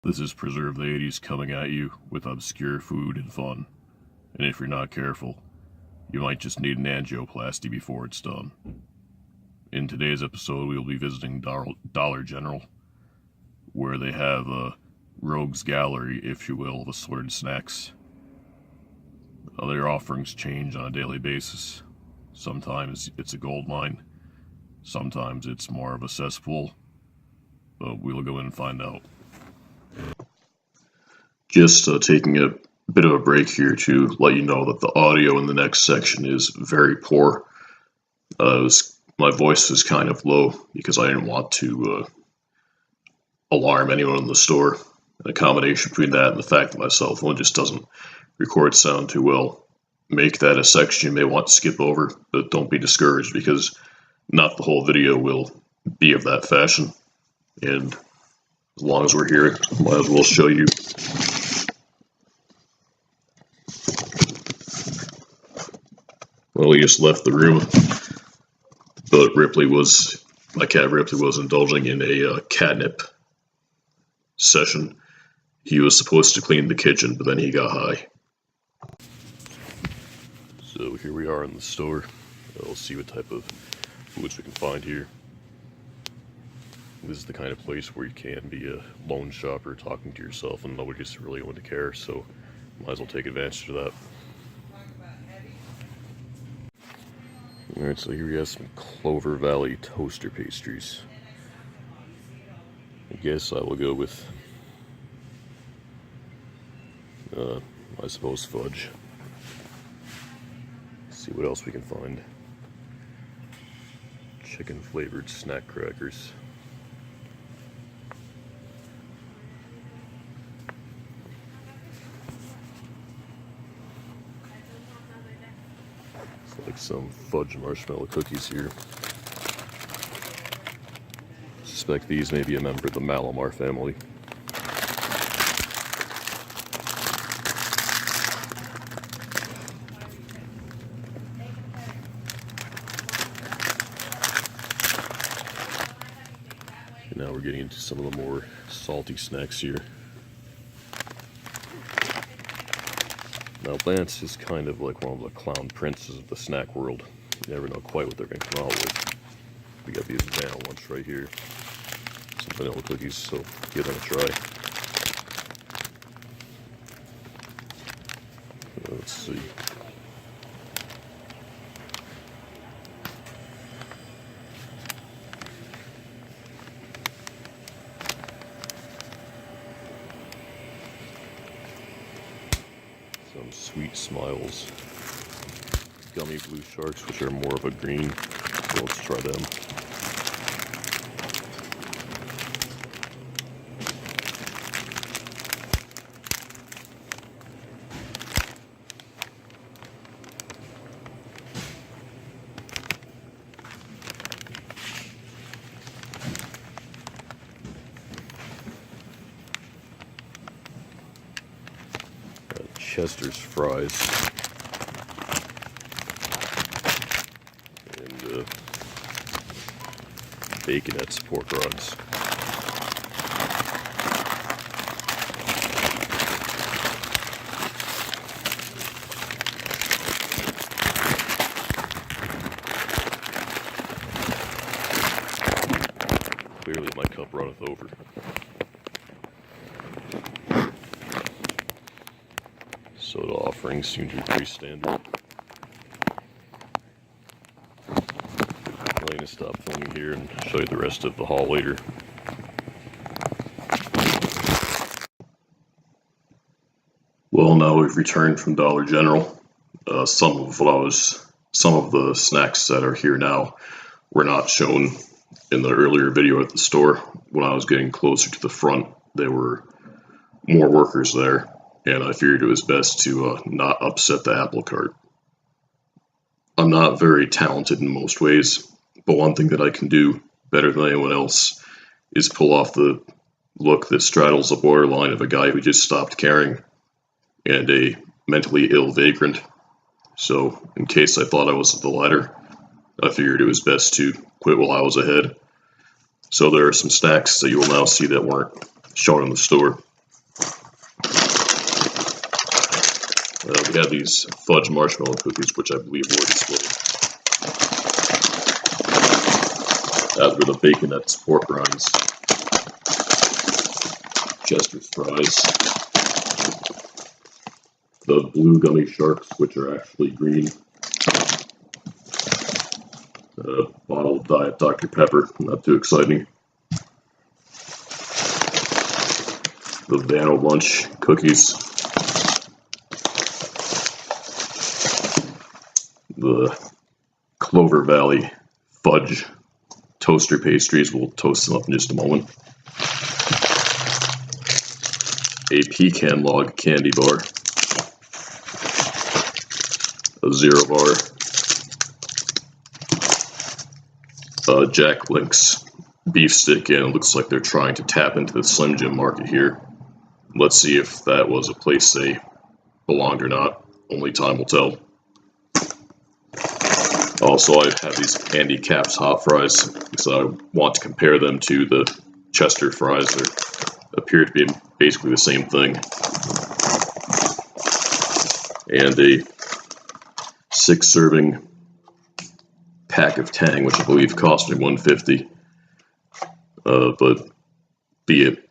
This is Preserve the 80s coming at you with obscure food and fun. And if you're not careful, you might just need an angioplasty before it's done. In today's episode, we will be visiting Dollar General, where they have a rogues gallery, if you will, of assorted snacks. Their offerings change on a daily basis. Sometimes it's a gold mine, sometimes it's more of a cesspool, but we'll go in and find out. Just taking a bit of a break here to let you know that the audio in the next section is very poor. My voice is kind of low because I didn't want to alarm anyone in the store. A combination between that and the fact that my cell phone just doesn't record sound too well. Make that a section you may want to skip over, but don't be discouraged because not the whole video will be of that fashion. And as long as we're here, might as well show you. Well, we just left the room, but my cat Ripley was indulging in a catnip session. He was supposed to clean the kitchen, but then he got high. So here we are in the store. We'll see what type of foods we can find here. This is the kind of place where you can be a lone shopper talking to yourself and nobody's really going to care, so might as well take advantage of that. Alright, so here we have some Clover Valley toaster pastries. I guess I will go with, I suppose fudge. See what else we can find. Chicken flavored snack crackers. It's like some fudge marshmallow cookies here. Suspect these may be a member of the Malamar family. Now we're getting into some of the more salty snacks here. Now Lance is kind of like one of the clown princes of the snack world. You never know quite what they're going to come out with. We got these banana ones right here. Some vanilla cookies, so give them a try. Let's see. Some Sweet Smiles gummy blue sharks, which are more of a green, so let's try them. Chester's fries and Baconette's pork rinds. Clearly my cup runneth over. Soda offerings seem to be pretty standard. I'm going to stop filming here and show you the rest of the haul later. Well, now we've returned from Dollar General. Some of the snacks that are here now were not shown in the earlier video at the store. When I was getting closer to the front, there were more workers there, and I figured it was best to not upset the apple cart. I'm not very talented in most ways, but one thing that I can do better than anyone else is pull off the look that straddles the borderline of a guy who just stopped caring and a mentally ill vagrant. So, in case I thought I was the latter, I figured it was best to quit while I was ahead. So there are some snacks that you will now see that weren't shown in the store. We have these fudge marshmallow cookies, which I believe were displayed. As were the baconette sport rinds, Chester's fries, the blue gummy sharks, which are actually green, bottle of Diet Dr. Pepper, not too exciting, the Vano Lunch cookies, the Clover Valley fudge toaster pastries. We'll toast them up in just a moment. A pecan log candy bar, a Zero bar, Jack Link's beef stick, and it looks like they're trying to tap into the Slim Jim market here. Let's see if that was a place they belonged or not. Only time will tell. Also, I have these Andy Caps hot fries because I want to compare them to the Chester fries. They appear to be basically the same thing. And a 6-serving pack of Tang, which I believe cost me $1.50. But be it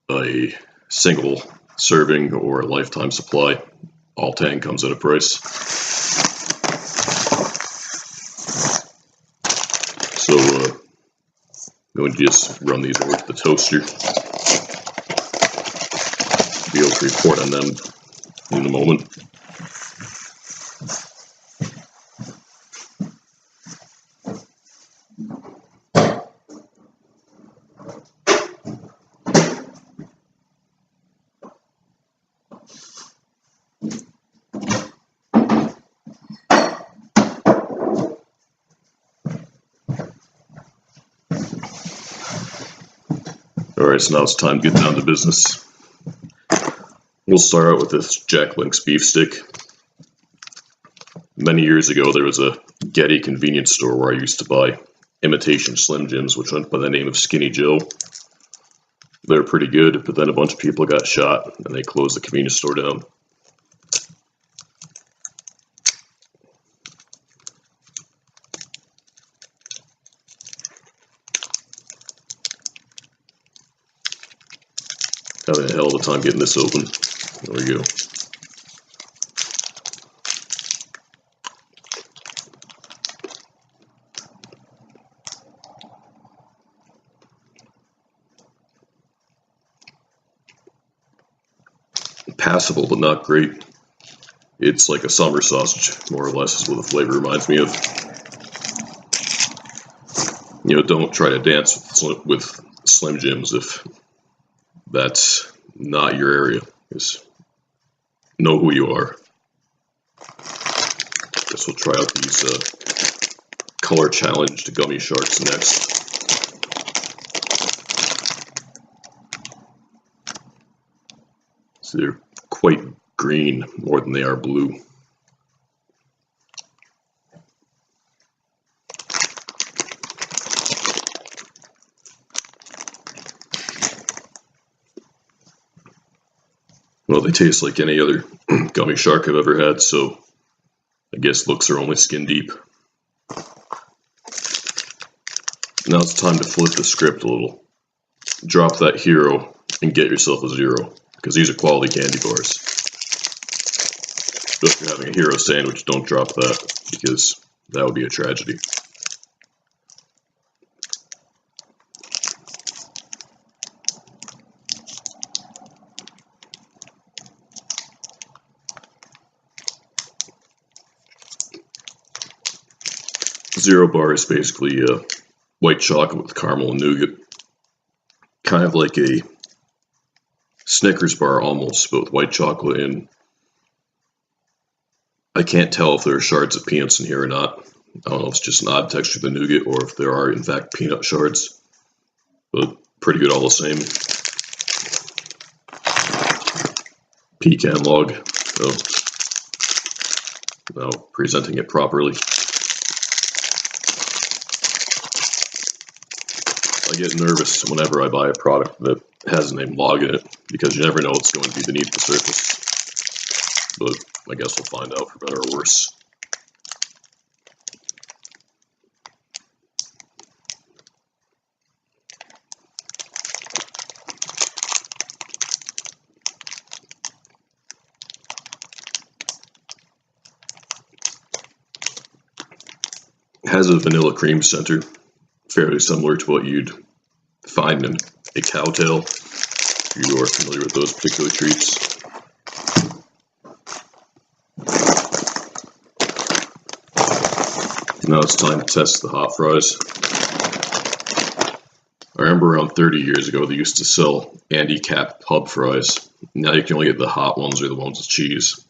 a single serving or a lifetime supply, all Tang comes at a price. So I'm going to just run these over to the toaster. Be able to report on them in a moment. Alright, so now it's time to get down to business. We'll start out with this Jack Link's beef stick. Many years ago, there was a Getty convenience store where I used to buy imitation Slim Jims, which went by the name of Skinny Joe. They're pretty good, but then a bunch of people got shot and they closed the convenience store down. Having a hell of a time getting this open. There we go. Passable, but not great. It's like a summer sausage, more or less, is what the flavor reminds me of. You know, don't try to dance with Slim Jims if that's not your area. Just know who you are. Guess we'll try out these color challenged gummy sharks next. So they're quite green more than they are blue. Well, they taste like any other gummy shark I've ever had, so I guess looks are only skin deep. Now it's time to flip the script a little. Drop that hero and get yourself a zero, because these are quality candy bars. But if you're having a hero sandwich, don't drop that, because that would be a tragedy. Zero bar is basically white chocolate with caramel and nougat. Kind of like a Snickers bar almost, but with white chocolate in. I can't tell if there are shards of peanuts in here or not. I don't know if it's just an odd texture of the nougat or if there are in fact peanut shards. But pretty good all the same. Pecan log. Oh. Now presenting it properly. I get nervous whenever I buy a product that has the name log in it, because you never know what's going to be beneath the surface. But I guess we'll find out for better or worse. It has a vanilla cream center, fairly similar to what you'd find in a cowtail, if you are familiar with those particular treats. Now it's time to test the hot fries. I remember around 30 years ago they used to sell Andy Cap pub fries. Now you can only get the hot ones or the ones with cheese,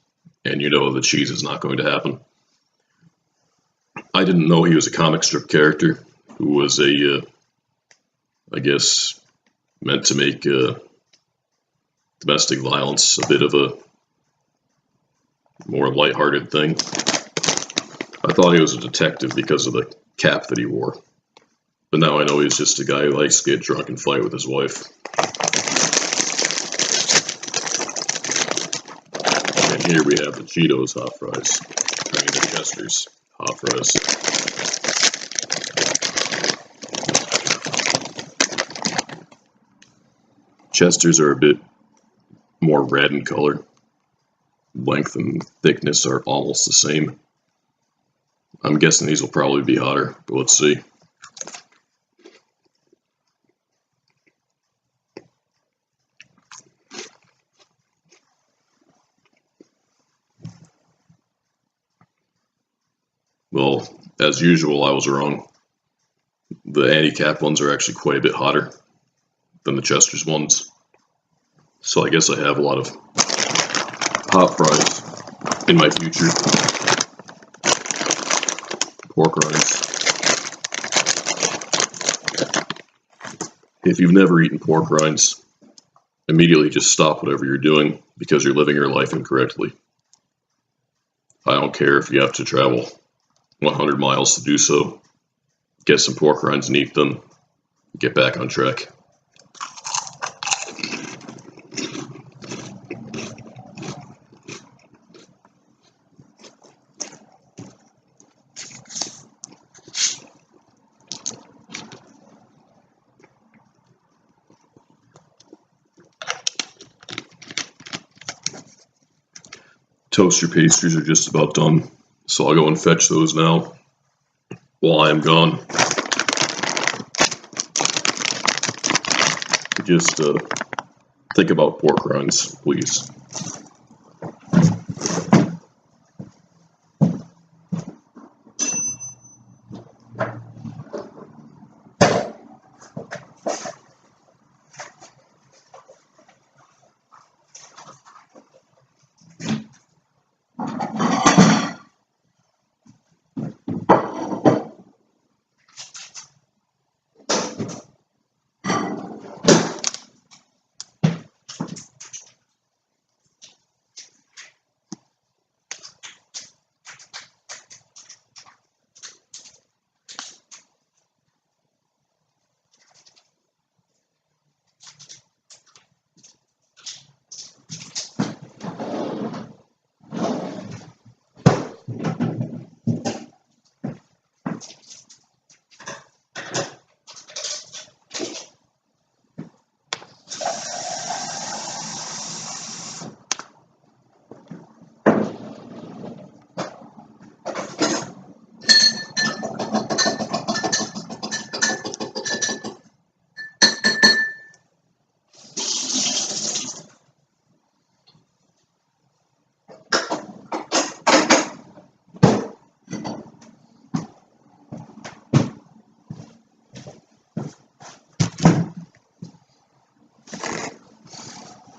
and you know the cheese is not going to happen. I didn't know he was a comic strip character who was I guess, meant to make domestic violence a bit of a more lighthearted thing. I thought he was a detective because of the cap that he wore. But now I know he's just a guy who likes to get drunk and fight with his wife. And here we have the Cheetos hot fries. I mean the Chester's hot fries. Chester's are a bit more red in color. Length and thickness are almost the same. I'm guessing these will probably be hotter, but let's see. Well, as usual, I was wrong. The Andy Cap ones are actually quite a bit hotter than the Chester's ones. So I guess I have a lot of hot fries in my future. Pork rinds. If you've never eaten pork rinds, immediately just stop whatever you're doing because you're living your life incorrectly. I don't care if you have to travel 100 miles to do so. Get some pork rinds and eat them. Get back on track. Toaster pastries are just about done, so I'll go and fetch those now while I am gone. Just think about pork rinds, please.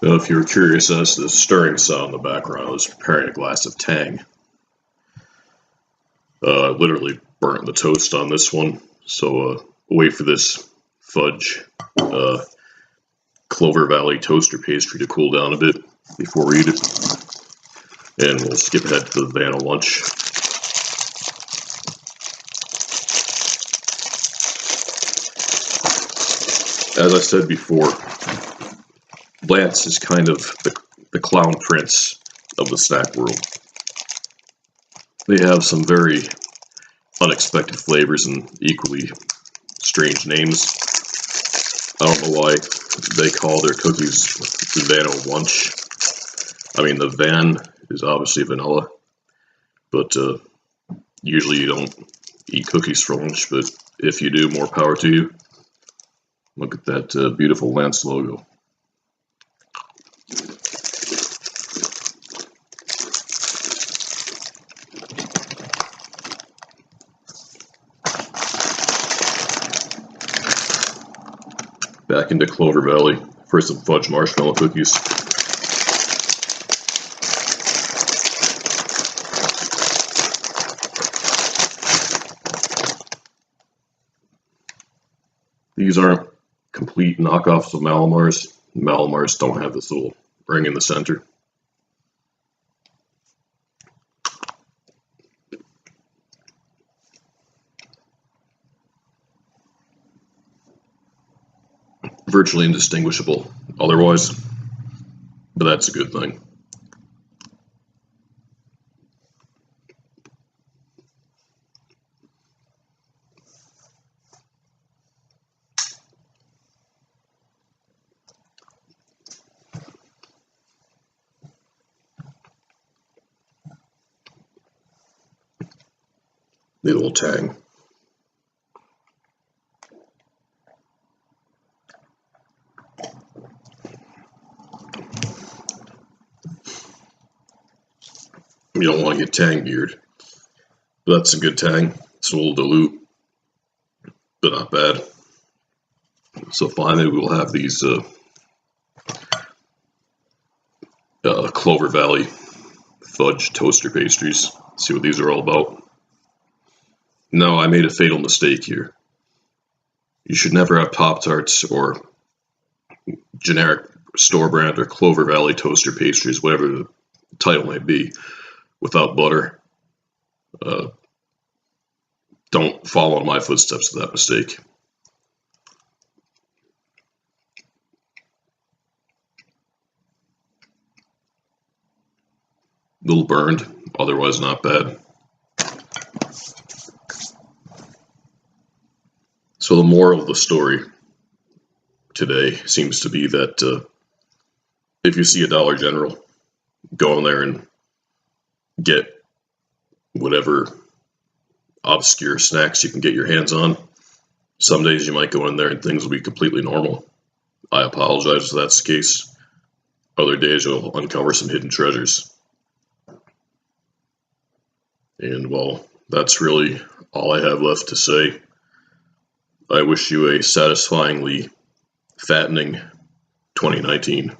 If you're curious as to the stirring sound in the background, I was preparing a glass of Tang. Literally burnt the toast on this one, so wait for this fudge Clover Valley toaster pastry to cool down a bit before we eat it. And we'll skip ahead to the Vanna lunch. As I said before, Lance is kind of the clown prince of the snack world. They have some very unexpected flavors and equally strange names. I don't know why they call their cookies Vano Lunch. I mean, the Van is obviously vanilla, but usually you don't eat cookies for lunch, but if you do, more power to you. Look at that beautiful Lance logo. Back into Clover Valley for some fudge marshmallow cookies. These aren't complete knockoffs of Malamars. Malamars don't have this little ring in the center. Virtually indistinguishable otherwise, but that's a good thing. The little tang. You don't want to get tang beard, but that's a good tang. It's a little dilute, but not bad. So finally we'll have these Clover Valley fudge toaster pastries. See what these are all about. No, I made a fatal mistake here. You should never have Pop-Tarts or generic store brand or Clover Valley toaster pastries, whatever the title may be, without butter. Don't follow in my footsteps of that mistake. A little burned, otherwise not bad. So the moral of the story today seems to be that if you see a Dollar General, go in there and get whatever obscure snacks you can get your hands on. Some days you might go in there and things will be completely normal. I apologize if that's the case. Other days you'll uncover some hidden treasures. And well, that's really all I have left to say. I wish you a satisfyingly fattening 2019.